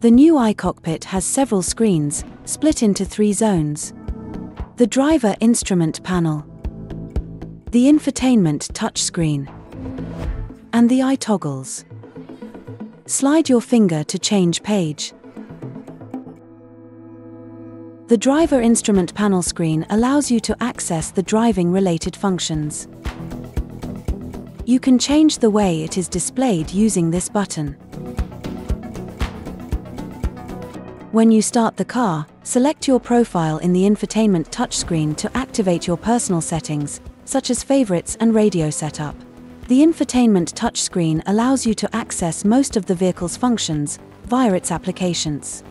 The new i-Cockpit has several screens, split into 3 zones. The driver instrument panel, the infotainment-touchscreen, and the i-toggles. Slide your finger to change page. The driver instrument panel screen allows you to access the driving-related functions. You can change the way it is displayed using this button. When you start the car, select your profile in the infotainment touchscreen to activate your personal settings, such as favorites and radio setup. The infotainment touchscreen allows you to access most of the vehicle's functions via its applications.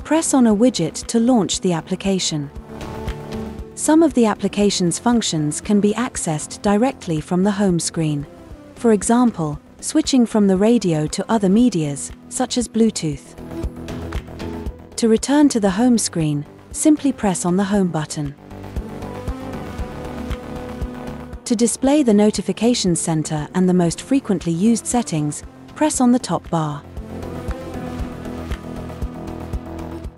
Press on a widget to launch the application. Some of the application's functions can be accessed directly from the home screen. For example, switching from the radio to other medias, such as Bluetooth. To return to the home screen, simply press on the Home button. To display the notifications center and the most frequently used settings, press on the top bar.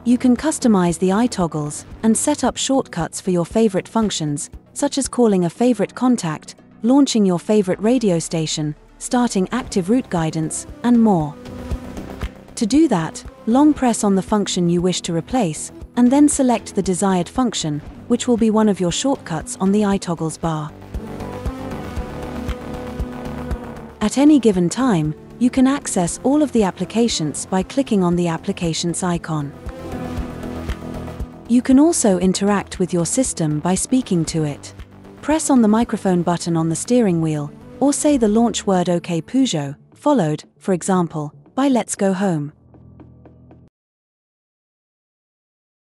You can customize the i-toggles and set up shortcuts for your favorite functions, such as calling a favorite contact, launching your favorite radio station, starting active route guidance, and more. To do that, long press on the function you wish to replace, and then select the desired function, which will be one of your shortcuts on the i-toggles bar. At any given time, you can access all of the applications by clicking on the applications icon. You can also interact with your system by speaking to it. Press on the microphone button on the steering wheel, or say the launch word OK Peugeot, followed, for example, by Let's Go Home.